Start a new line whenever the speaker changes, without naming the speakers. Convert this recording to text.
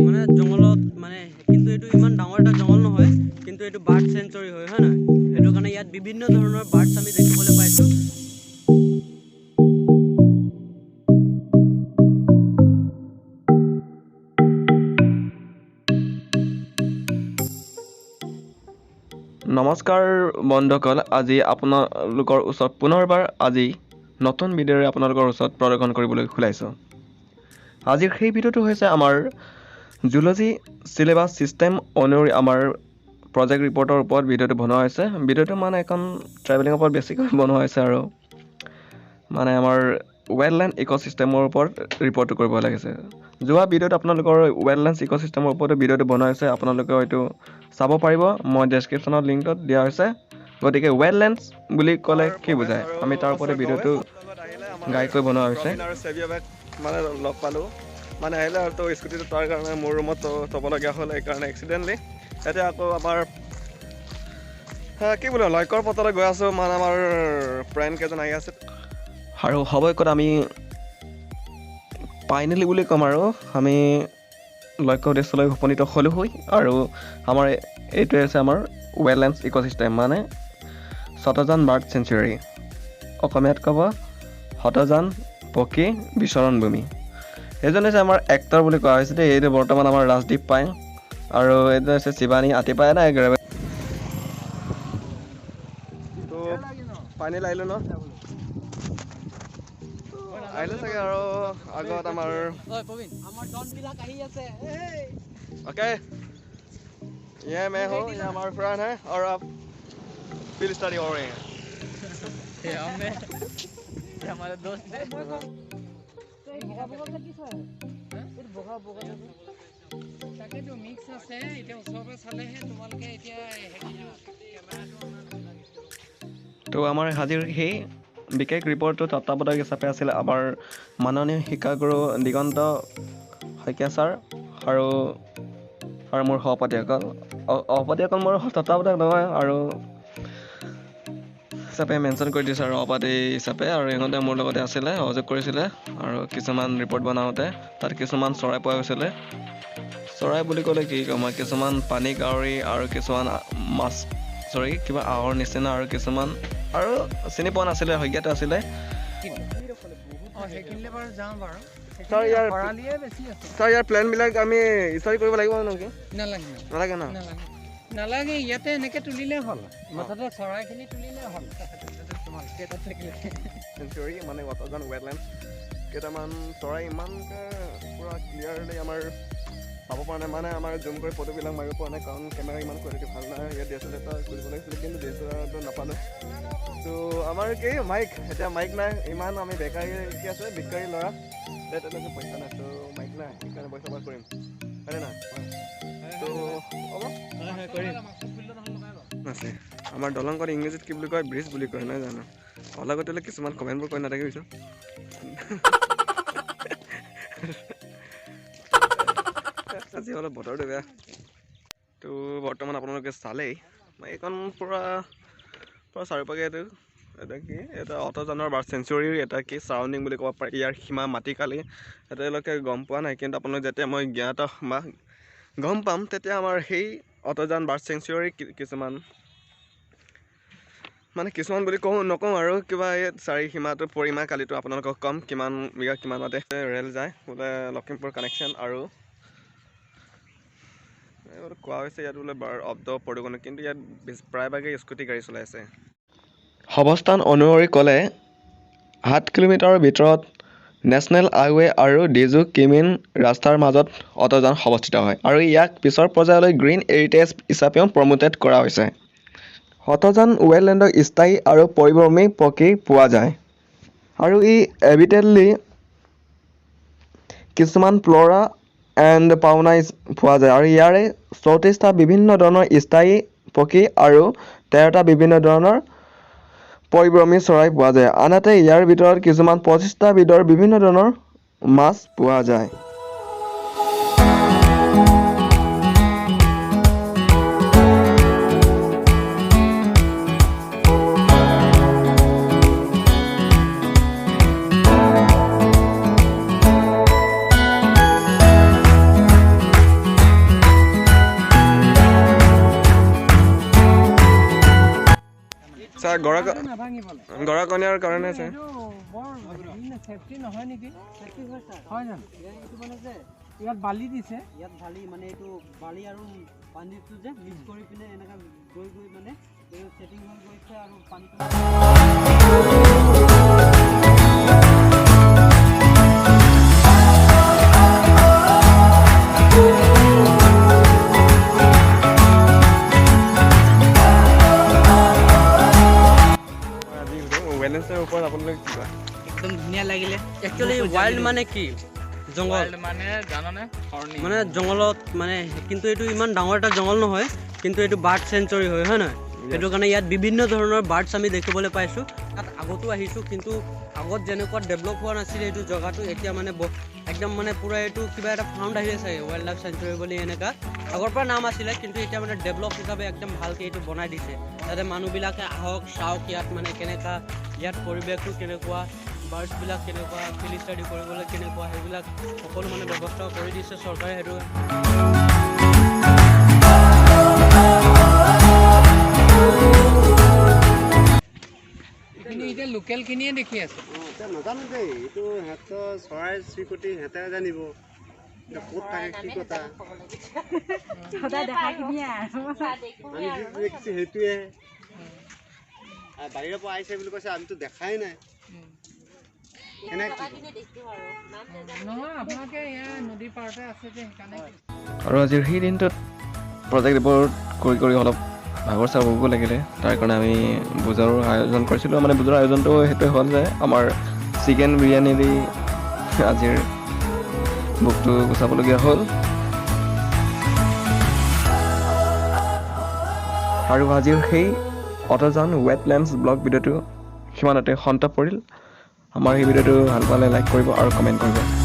মানে জংঘলত মানে কিন্তু এইটো ইমান ডাঙৰ এটা জংঘল নহয়, কিন্তু এইটো বাৰ্ড চেঞ্চুৰী হয় নহয়, সেইটো কাৰণে ইয়াত বিভিন্ন ধৰণৰ বাৰ্ডছ আমি দেখিবলৈ পাইছোঁ।
নমস্কাৰ বন্ধুসকল, আজি আপোনালোকৰ ওচৰত পুনৰবাৰ আজি নতুন ভিডিঅ'ৰে আপোনালোকৰ ওচৰত প্ৰদৰ্শন কৰিবলৈ ওলাইছোঁ। আজিৰ সেই ভিডিঅ'টো হৈছে আমাৰ জুলজি চিলেবাছ ছিষ্টেম অনুসৰি আমাৰ প্ৰজেক্ট ৰিপৰ্টৰ ওপৰত ভিডিঅ'টো বনোৱা হৈছে। ভিডিঅ'টো মানে এখন ট্ৰেভেলিঙৰ ওপৰত বেছিকৈ বনোৱা হৈছে আৰু মানে আমাৰ ৱেললেণ্ড ইক'ছিষ্টেমৰ ওপৰত ৰিপৰ্টটো কৰিব লাগিছে। যোৱা ভিডিঅ'ত আপোনালোকৰ ৱেললেণ্ড ইক'ছিষ্টেমৰ ওপৰতো ভিডিঅ'টো বনোৱা হৈছে, আপোনালোকে হয়তো চাব পাৰিব। মই ডেছক্ৰিপশ্যনত লিংকত দিয়া হৈছে। গতিকে ৱেললেণ্ডছ বুলি ক'লে কি বুজায়, আমি তাৰ ওপৰতে ভিডিঅ'টো গাইকৈ বনোৱা হৈছে। মানে লগ পালোঁ, মানে আহিলে আৰু স্কুটিটো তাৰ কাৰণে মোৰ ৰুমত থ'বলগীয়া হ'ল, সেইকাৰণে এক্সিডেণ্টলি এতিয়া আকৌ আমাৰ কি বোলে লক্ষ্যৰ পথলৈ গৈ আছোঁ। মানে আমাৰ ফ্ৰেণ্ড কেইজন আহি আছে আৰু সবৈকত আমি ফাইনেলি বুলি ক'ম আৰু আমি লক্ষ্য উদ্দেশ্যলৈ উপনীত হ'লোঁগৈ। আৰু আমাৰ এইটোৱে হৈছে আমাৰ ৱেললেণ্ডছ ইক'ছিষ্টেম, মানে শতজান বাৰ্ড চেঞ্চুৰী, অসমীয়াত ক'ব শতজান পক্ষী বিচৰণ ভূমি। এইজন হৈছে আমাৰ এক্টৰ বুলি কোৱা হৈছে দেই। এইটো বৰ্তমান আমাৰ ৰাজদীপ পায়েং আৰু এইটো হৈছে শিৱানী আতিপাই নাই গ্ৰেভে। তো ফাইনেল আহিলোঁ ন, আহিলোঁ চাগে আৰু আগত আমাৰ ओके ये मैं हूँ, ये हमारे फ्रेंड है और आप फील्ड स्टडी हो रहे हैं।
ये हमारे दोस्त है।
তো আমাৰ হাজিৰ সেই বিশেষ ৰিপৰ্টটো তত্ত্বাৱধায়ক হিচাপে আছিল আমাৰ মাননীয় শিক্ষাগুৰু দিগন্ত শইকীয়া ছাৰ আৰু মোৰ সহপাঠীসকল মোৰ তত্ত্বাৱধায়ক নহয় আৰু হিচাপে মেনশ্যন কৰি দিছে আৰু সহপাঠী হিচাপে, আৰু ইহঁতে মোৰ লগতে আছিলে, সহযোগ কৰিছিলে আৰু কিছুমান ৰিপৰ্ট বনাওঁতে তাত কিছুমান চৰাই পোৱা গৈছিলে। চৰাই বুলি ক'লে কি ক'ম, কিছুমান পানী কাউৰী আৰু কিছুমান মাছ কিবা আহৰ নিচিনা আৰু কিছুমান আৰু চিনি পোৱা নাছিলে, শইকীয়াতে আছিলে। ছাৰ ইয়াৰ প্লেনবিলাক আমি ষ্টাডি কৰিব লাগিব নেকি? নালাগে ন?
নালাগে, ইয়াতে এনেকে তুলিলে হ'ল, মুঠতে চৰাইখিনি তুলিলে হ'ল।
চেঞ্চুৰী মানে ৱাটাৰজান ৱেটলেণ্ড, কেইটামান চৰাই ইমানকৈ পূৰা ক্লিয়াৰলি আমাৰ চাব পৰা নাই, মানে আমাৰ জুম কৰি ফটোবিলাক মাৰিব পৰা নাই, কাৰণ কেমেৰা ইমান কোৱালিটি ভাল নাই। ইয়াত DSLR এটা কৰিব লাগিছিলে, কিন্তু DSLRটো নাপালোঁ। তো আমাৰ কি মাইক, এতিয়া মাইক নাই, ইমান আমি বেকাৰী কি আছে বিকাৰী ল'ৰা, তেনেকৈ পইচা নাই, তো মাইক নাই, সেইকাৰণে পইচা পাছ কৰিম হয়নে নাই? তো হ'ব আছে আমাৰ দলংখন ইংৰাজীত কি বুলি কয়, ব্ৰিজ বুলি কয়, নহয় জানো? অলাগতিয়ালৈ কিছুমান কমেণ্টবোৰ কৈ নাথাকে পিছত। আজি অলপ বতৰটো বেয়া। তো বৰ্তমান আপোনালোকে চালেই এইখন পূৰা চাৰিওপাকে এইটো কি এটা অটজানৰ বাৰ্ড চেঞ্চুৰীৰ এটা কি চাৰাউণ্ডিং বুলি ক'ব পাৰি। ইয়াৰ সীমা মাটিকালি এতিয়ালৈকে গম পোৱা নাই, কিন্তু আপোনালোকে যেতিয়া মই জ্ঞাত বা গম পাম তেতিয়া আমাৰ সেই অটজান বাৰ্ড চেঞ্চুৰীৰ কিছুমান বুলি নকওঁ আৰু কিবা এই চাৰি সীমাটোৰ পৰিমা কালিতো আপোনালোকক ক'ম কিমান বিঘা কিমানতে ৰেল যায় বোলে লখিমপুৰ কানেকশ্যন, আৰু কোৱা হৈছে ইয়াত বোলে বাৰ অব্দ প্ৰদূষণ, কিন্তু ইয়াত প্ৰায়ভাগে স্কুটি গাড়ী চলাই আছে। অৱস্থান অনুসৰি ক'লে 7 কিলোমিটাৰৰ ভিতৰত নেশ্যনেল হাইৱে আৰু ডিজু কিমিন ৰাস্তাৰ মাজত অটজান অৱস্থিত হয়, আৰু ইয়াক পিছৰ পৰ্যায়লৈ গ্ৰীণ হেৰিটেজ হিচাপেও প্ৰমোটেড কৰা হৈছে। অটজান ৱেললেণ্ডত স্থায়ী আৰু পৰিভ্ৰমী পক্ষী পোৱা যায়, আৰু ই এভিডেণ্টলি কিছুমান ফ্ল'ৰা এণ্ড ফাউনাই পোৱা যায়, আৰু ইয়াৰে 34টা বিভিন্ন ধৰণৰ স্থায়ী পক্ষী আৰু 13টা বিভিন্ন ধৰণৰ পৰিভ্ৰমী চৰাই পোৱা যায়। আনহাতে ইয়াৰ ভিতৰত কিছুমান 25টা বিধৰ বিভিন্ন ধৰণৰ মাছ পোৱা যায়। গৰাকণীয়াৰ কাৰণে আছে।
সেফটি নহয় নেকি?
সেইটো হয় ছাৰ।
হয় জানো?
এইটো মানে যে
ইয়াত বালি দিছে।
ইয়াত বালি মানে এইটো বালি আৰু পানীটো যে মিক্স কৰি পিনে এনেকা গৈ গৈ মানে এইটো ছেটিং হৈ গৈছে আৰু পানীটো
ৱেডনেছডেৰ ওপৰত আপোনালোকে কি কয়?
একদম ধুনীয়া লাগিলে।
একচুৱেলি ৱাইল্ড মানে কি জংঘল
মানে জাননে?
মানে জংঘলত মানে কিন্তু এইটো ইমান ডাঙৰ এটা জংঘল নহয় কিন্তু এইটো বাৰ্ড চেঞ্চুৰী হয় হয় নহয় সেইটো কাৰণে ইয়াত বিভিন্ন ধৰণৰ বাৰ্ডছ আমি দেখিবলৈ পাইছোঁ তাত আগতো আহিছোঁ কিন্তু আগত যেনেকুৱা ডেভেলপ হোৱা নাছিলে এইটো জেগাটো এতিয়া মানে একদম মানে পূৰা এইটো কিবা এটা ফাউণ্ড আহি আছে ৱাইল্ড লাইফ চেঞ্চুৰী বুলি এনেকুৱা আগৰ পৰা নাম আছিলে কিন্তু এতিয়া মানে ডেভেলপ হিচাপে একদম ভালকৈ এইটো বনাই দিছে যাতে মানুহবিলাকে আহক চাওক ইয়াত মানে কেনেকুৱা ইয়াত পৰিৱেশটো কেনেকুৱা বাৰ্ডছবিলাক কেনেকুৱা ফিল্ড ষ্টাডি কৰিবলৈ কেনেকুৱা সেইবিলাক সকলো মানে ব্যৱস্থা কৰি দিছে চৰকাৰে সেইটো
কিন্তু এতিয়া লোকেল খিনিয়ে দেখি আছে।
এতিয়া নাজানো দেই এইটো সিহঁতৰ চৰাই চিৰিকটি সিহঁতে জানিব ক'ত থাকে কি কথা আমি যিটো দেখিছোঁ সেইটোৱে বাহিৰৰ পৰা আহিছে বুলি কৈছে আমিতো দেখাই নাই
নহয় আপোনালোকে ইয়াৰ নদীৰ পাৰতে আছে যে সেইকাৰণে।
আৰু আজিৰ সেই দিনটোত প্ৰজেক্ট ৰিপৰ্ট কৰি অলপ ভাগৰ চাগৰ কৰিব লাগিলে তাৰ কাৰণে আমি ভোজৰো আয়োজন কৰিছিলোঁ মানে ভোজৰ আয়োজনটো সেইটোৱে হ'ল যে আমাৰ চিকেন বিৰিয়ানী দি আজিৰ ভোগটো গুচাবলগীয়া হ'ল আৰু আজিৰ সেই অটজন ৱেটলেণ্ডছ ব্লগ ভিডিঅ'টো সিমানতে সন্ত পৰিল আমাৰ এই ভিডিঅ'টো ভাল পালে লাইক কৰিব আৰু কমেণ্ট কৰিব।